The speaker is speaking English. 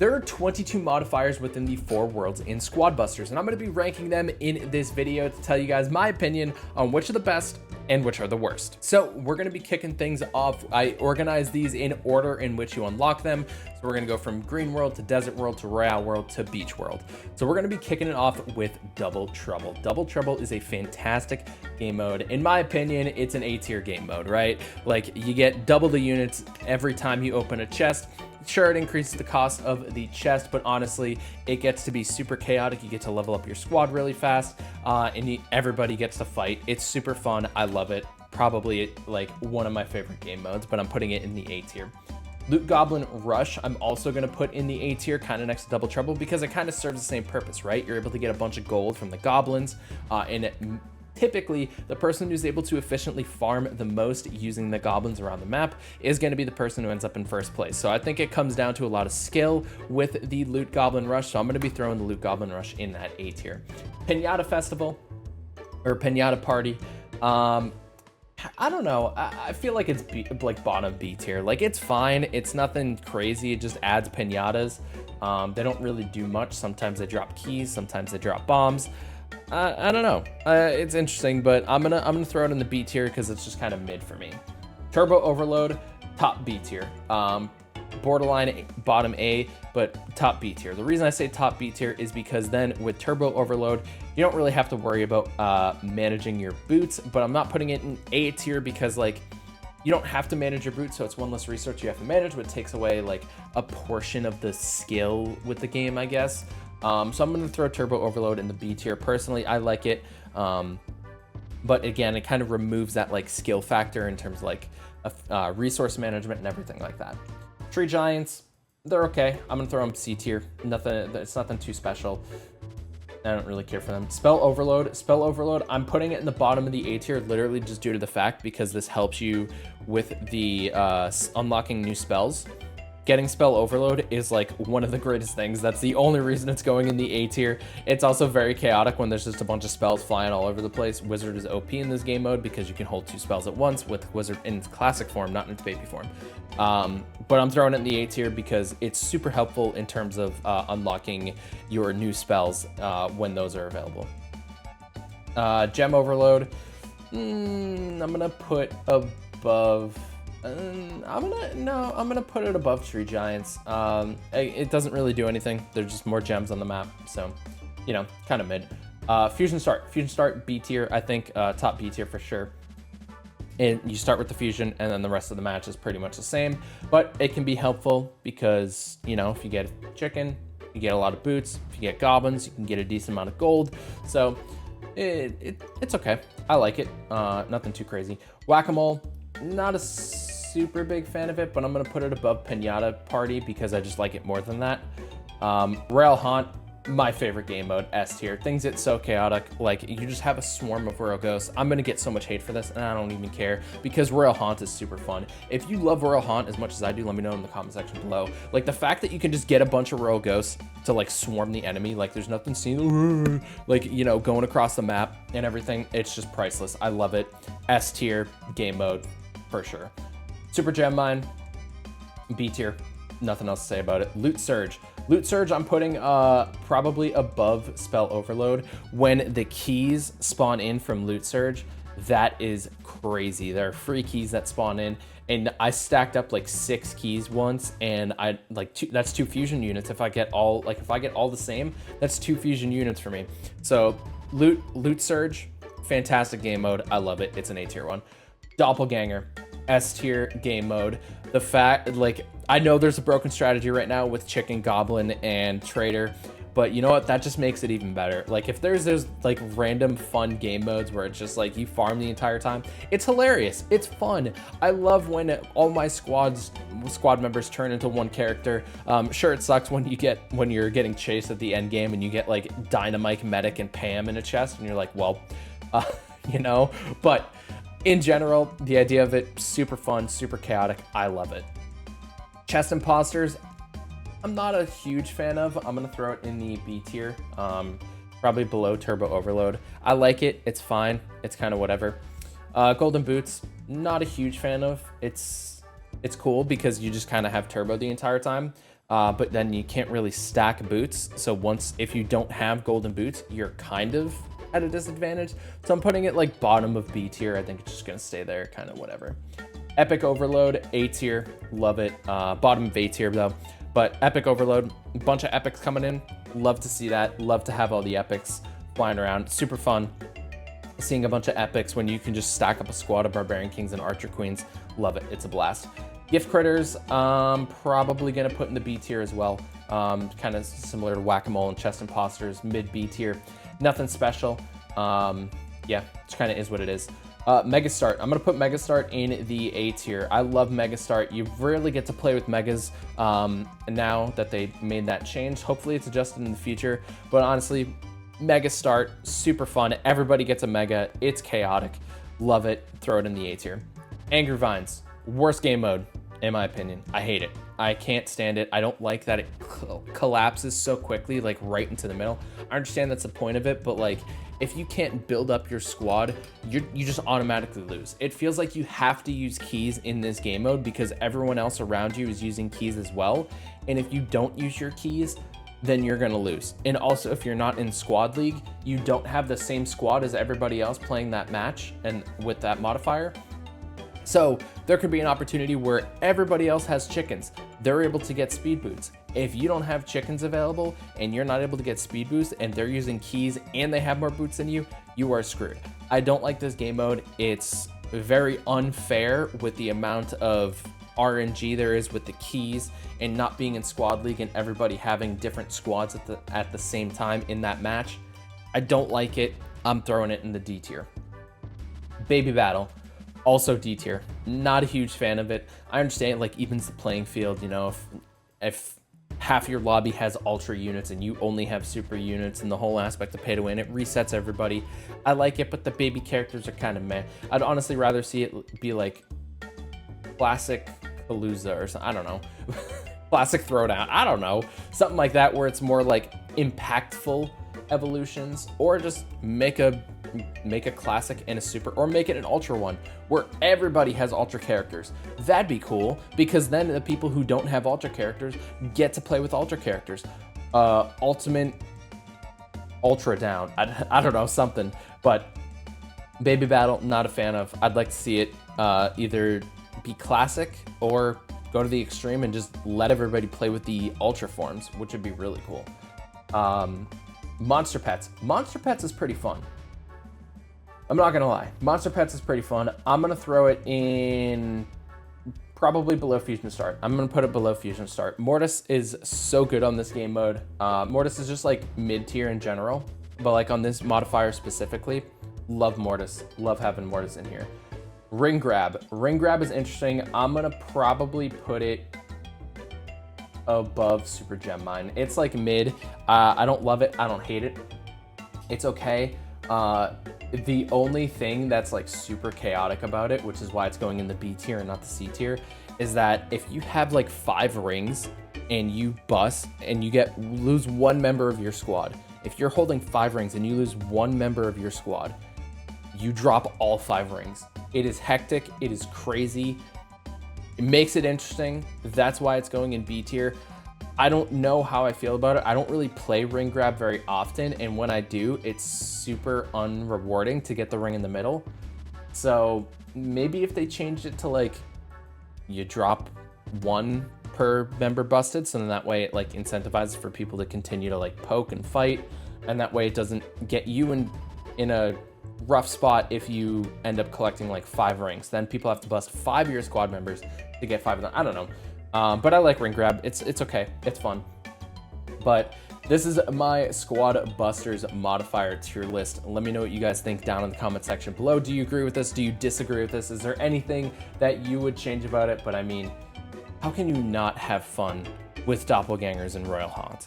There are 22 modifiers within the 4 worlds in Squad Busters, and I'm going to be ranking them in this video to tell you guys my opinion on which are the best and which are the worst. So we're going to be kicking things off. I organized these in order in which you unlock them. So we're going to go from Green World to Desert World to Royale World to Beach World. So we're going to be kicking it off with Double Trouble. Double Trouble is a fantastic game mode. In my opinion, it's an A-tier game mode, right? Like, you get double the units every time you open a chest. Sure, it increases the cost of the chest, but honestly, it gets to be super chaotic. You get to level up your squad really fast, and everybody gets to fight. It's super fun. I love it. Probably like one of my favorite game modes, but I'm putting it in the A tier. Loot Goblin Rush, I'm also going to put in the A tier, kind of next to Double Trouble, because it kind of serves the same purpose, right? You're able to get a bunch of gold from the goblins, and typically, the person who's able to efficiently farm the most using the goblins around the map is going to be the person who ends up in first place. So I think it comes down to a lot of skill with the Loot Goblin Rush. So I'm going to be throwing the Loot Goblin Rush in that A tier. Pinata Festival or Pinata Party. I don't know. I feel like it's like bottom B tier. Like, it's fine. It's nothing crazy. It just adds pinatas. They don't really do much. Sometimes they drop keys. Sometimes they drop bombs. I don't know. It's interesting, but I'm gonna throw it in the B tier because it's just kind of mid for me. Turbo Overload, top B tier. Borderline bottom A, but top B tier. The reason I say top B tier is because then with Turbo Overload, you don't really have to worry about managing your boots, but I'm not putting it in A tier because, like, you don't have to manage your boots, so it's one less resource you have to manage, but it takes away like a portion of the skill with the game, I guess. So I'm going to throw Turbo Overload in the B tier. Personally, I like it. But again, it kind of removes that like skill factor in terms of like resource management and everything like that. Tree Giants, they're okay. I'm going to throw them C tier. It's nothing too special. I don't really care for them. Spell Overload, I'm putting it in the bottom of the A tier literally just due to the fact because this helps you with the unlocking new spells. Getting Spell Overload is like one of the greatest things. That's the only reason it's going in the A tier. It's also very chaotic when there's just a bunch of spells flying all over the place. Wizard is OP in this game mode because you can hold 2 spells at once with Wizard in its classic form, not in its baby form. But I'm throwing it in the A tier because it's super helpful in terms of unlocking your new spells when those are available. Gem Overload, I'm gonna put above. I'm gonna put it above Tree Giants. It doesn't really do anything. There's just more gems on the map, so you know, kind of mid. Fusion Start B tier. I think top B tier for sure. And you start with the fusion, and then the rest of the match is pretty much the same. But it can be helpful because, you know, if you get chicken, you get a lot of boots. If you get goblins, you can get a decent amount of gold. So it's okay. I like it. Nothing too crazy. Whack-a-mole, not a super big fan of it, but I'm gonna put it above Pinata Party because I just like it more than that. Rail Haunt, my favorite game mode, S tier. Things get so chaotic, like you just have a swarm of Royal Ghosts. I'm gonna get so much hate for this, and I don't even care because Royal Haunt is super fun. If you love Royal Haunt as much as I do, let me know in the comment section below. Like, the fact that you can just get a bunch of Royal Ghosts to like swarm the enemy, like there's nothing seen, like, you know, going across the map and everything, it's just priceless. I love it. S tier game mode for sure. Super Gem Mine, B tier. Nothing else to say about it. Loot Surge, I'm putting probably above Spell Overload. When the keys spawn in from Loot Surge, that is crazy. There are free keys that spawn in, and I stacked up like 6 keys once, and I like that's 2 fusion units. If I get all the same, that's 2 fusion units for me. So Loot Surge, fantastic game mode. I love it. It's an A tier one. Doppelganger, S tier game mode. The fact, like, I know there's a broken strategy right now with Chicken, Goblin, and Trader, but you know what? That just makes it even better. Like, if there's like random fun game modes where it's just like you farm the entire time, it's hilarious. It's fun. I love when all my squad members turn into one character. Sure, it sucks when you're getting chased at the end game and you get like Dynamite, Medic, and Pam in a chest, and you're like, well, you know, but in general, the idea of it, super fun, super chaotic. I love it. Chest Imposters, I'm not a huge fan of. I'm going to throw it in the B tier, probably below Turbo Overload. I like it. It's fine. It's kind of whatever. Golden Boots, not a huge fan of. It's cool because you just kind of have Turbo the entire time. but then you can't really stack boots. So if you don't have golden boots, you're kind of at a disadvantage. So I'm putting it like bottom of B tier. I think it's just gonna stay there, kind of whatever. Epic Overload, A tier, love it. Bottom of A tier though, but Epic Overload, a bunch of epics coming in. Love to see that. Love to have all the epics flying around. Super fun seeing a bunch of epics when you can just stack up a squad of Barbarian Kings and Archer Queens. Love it. It's a blast. Gift Critters, probably gonna put in the B tier as well. Kind of similar to Whack-A-Mole and Chest Imposters, mid B tier. Nothing special. Yeah, it kind of is what it is. Megastart, I'm gonna put Megastart in the A tier. I love Megastart. You rarely get to play with Megas now that they made that change. Hopefully it's adjusted in the future, but honestly, Megastart, super fun. Everybody gets a Mega. It's chaotic. Love it. Throw it in the A tier. Angry Vines, worst game mode, in my opinion. I hate it. I can't stand it. I don't like that it collapses so quickly, like right into the middle. I understand that's the point of it, but like if you can't build up your squad, you just automatically lose. It feels like you have to use keys in this game mode because everyone else around you is using keys as well. And if you don't use your keys, then you're gonna lose. And also if you're not in squad league, you don't have the same squad as everybody else playing that match and with that modifier. So there could be an opportunity where everybody else has chickens. They're able to get speed boots. If you don't have chickens available and you're not able to get speed boosts and they're using keys and they have more boots than you, you are screwed. I don't like this game mode. It's very unfair with the amount of RNG there is with the keys and not being in squad league and everybody having different squads at the same time in that match. I don't like it. I'm throwing it in the D tier. Baby Battle. Also D tier. Not a huge fan of it. I understand it like evens the playing field, you know, if half your lobby has ultra units and you only have super units and the whole aspect of pay to win, it resets everybody. I like it, but the baby characters are kind of meh. I'd honestly rather see it be like Classic Palooza or something. I don't know. Classic Throwdown. I don't know. Something like that where it's more like impactful evolutions, or just make a classic and a super, or make it an ultra one where everybody has ultra characters. That'd be cool because then the people who don't have ultra characters get to play with ultra characters. Ultimate ultra down. I don't know, something. But Baby Battle, not a fan of. I'd like to see it either be classic or go to the extreme and just let everybody play with the ultra forms, which would be really cool. Monster Pets. Monster Pets is pretty fun. I'm not gonna lie. Monster Pets is pretty fun. I'm gonna throw it in probably below Fusion Start. I'm gonna put it below Fusion Start. Mortis is so good on this game mode. Mortis is just like mid tier in general, but like on this modifier specifically, love Mortis. Love having Mortis in here. Ring Grab. Ring Grab is interesting. I'm gonna probably put it above Super Gem Mine. It's like mid. I don't love it. I don't hate it. It's okay. The only thing that's like super chaotic about it, which is why it's going in the B tier and not the C tier, is that if you have like 5 rings and you bust and you lose one member of your squad, if you're holding 5 rings and you lose one member of your squad, you drop all 5 rings. It is hectic. It is crazy. It makes it interesting. That's why it's going in B tier. I don't know how I feel about it. I don't really play ring grab very often, and when I do, it's super unrewarding to get the ring in the middle. So maybe if they changed it to like you drop 1 per member busted, so then that way it like incentivizes for people to continue to like poke and fight, and that way it doesn't get you in a rough spot if you end up collecting like 5 rings. Then people have to bust 5 of your squad members to get 5 of them. I don't know. But I like ring grab. It's okay. It's fun. But this is my Squad Busters modifier tier list. Let me know what you guys think down in the comment section below. Do you agree with this? Do you disagree with this? Is there anything that you would change about it? But I mean, how can you not have fun with doppelgangers in Royal Haunt?